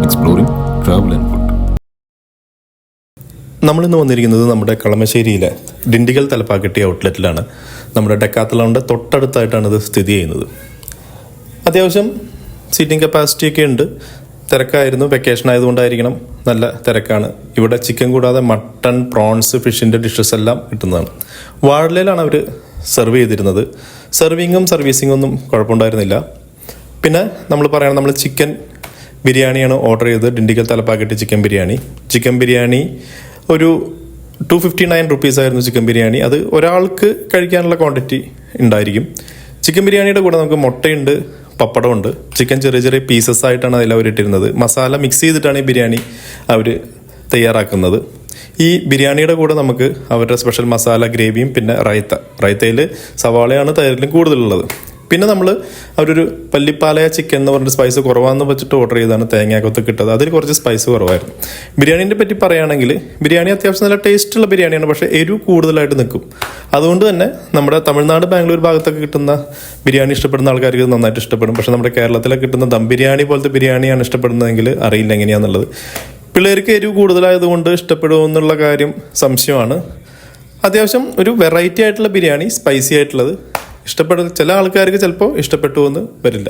exploring travel and food. നമ്മളിന്ന് വന്നിരിക്കുന്നത് നമ്മുടെ കളമശ്ശേരിയിലെ ഡിണ്ടിഗൽ തലപ്പാക്കട്ടി ഔട്ട്ലെറ്റിലാണ്. നമ്മുടെ ഡെക്കാത്തലോണിൻ്റെ തൊട്ടടുത്തായിട്ടാണ് ഇത് സ്ഥിതി ചെയ്യുന്നത്. അത്യാവശ്യം സീറ്റിംഗ് കപ്പാസിറ്റി ഒക്കെ ഉണ്ട്. തിരക്കായിരുന്നു, വെക്കേഷൻ ആയതുകൊണ്ടായിരിക്കണം, നല്ല തിരക്കാണ്. ഇവിടെ ചിക്കൻ കൂടാതെ മട്ടൺ, പ്രോൺസ്, ഫിഷിൻ്റെ ഡിഷസ് എല്ലാം കിട്ടുന്നതാണ്. വാഴയിലാണ് അവർ സെർവ് ചെയ്തിരുന്നത്. സെർവിങ്ങും സർവീസിങ്ങും ഒന്നും കുഴപ്പമുണ്ടായിരുന്നില്ല. പിന്നെ നമ്മൾ ചിക്കൻ ബിരിയാണിയാണ് ഓർഡർ ചെയ്തത്. ഡിണ്ടിഗൽ തലപ്പാക്കട്ടി ചിക്കൻ ബിരിയാണി ഒരു 259 റുപ്പീസായിരുന്നു ചിക്കൻ ബിരിയാണി. അത് ഒരാൾക്ക് കഴിക്കാനുള്ള ക്വാണ്ടിറ്റി ഉണ്ടായിരിക്കും. ചിക്കൻ ബിരിയാണിയുടെ കൂടെ നമുക്ക് മുട്ടയുണ്ട്, പപ്പടമുണ്ട്. ചിക്കൻ ചെറിയ ചെറിയ പീസസ് ആയിട്ടാണ് അതിൽ അവർ ഇട്ടിരുന്നത്. മസാല മിക്സ് ചെയ്തിട്ടാണ് ഈ ബിരിയാണി അവർ തയ്യാറാക്കുന്നത്. ഈ ബിരിയാണിയുടെ കൂടെ നമുക്ക് അവരുടെ സ്പെഷ്യൽ മസാല ഗ്രേവിയും പിന്നെ റൈത്തയിൽ സവാളയാണ് തൈരിലും കൂടുതലുള്ളത്. പിന്നെ അവരൊരു പല്ലിപ്പാലയ ചിക്കൻ എന്ന് പറഞ്ഞിട്ട് സ്പൈസ് കുറവാന്ന് വെച്ചിട്ട് ഓർഡർ ചെയ്താണ് തേങ്ങാക്കൊത്തൊക്കെ ഇട്ടത്. അതിൽ കുറച്ച് സ്പൈസ് കുറവായിരുന്നു. ബിരിയാണീനെ പറ്റി പറയുകയാണെങ്കിൽ ബിരിയാണി അത്യാവശ്യം നല്ല ടേസ്റ്റുള്ള ബിരിയാണിയാണ്, പക്ഷേ എരിവ് കൂടുതലായിട്ട് നിൽക്കും. അതുകൊണ്ട് തന്നെ നമ്മുടെ തമിഴ്നാട്, ബാംഗ്ലൂർ ഭാഗത്തൊക്കെ കിട്ടുന്ന ബിരിയാണി ഇഷ്ടപ്പെടുന്ന ആൾക്കാർക്ക് ഇത് നന്നായിട്ട് ഇഷ്ടപ്പെടും. പക്ഷേ നമ്മുടെ കേരളത്തിലൊക്കെ കിട്ടുന്ന ദം ബിരിയാണി പോലത്തെ ബിരിയാണിയാണ് ഇഷ്ടപ്പെടുന്നതെങ്കിൽ അറിയില്ല എങ്ങനെയാണെന്നുള്ളത്. പിള്ളേർക്ക് എരിവ് കൂടുതലായതുകൊണ്ട് ഇഷ്ടപ്പെടുമെന്നുള്ള കാര്യം സംശയമാണ്. അത്യാവശ്യം ഒരു വെറൈറ്റി ആയിട്ടുള്ള ബിരിയാണി, സ്പൈസി ആയിട്ടുള്ളത് ചില ആൾക്കാർക്ക് ചിലപ്പോൾ ഇഷ്ടപ്പെട്ടു എന്ന് വരില്ല.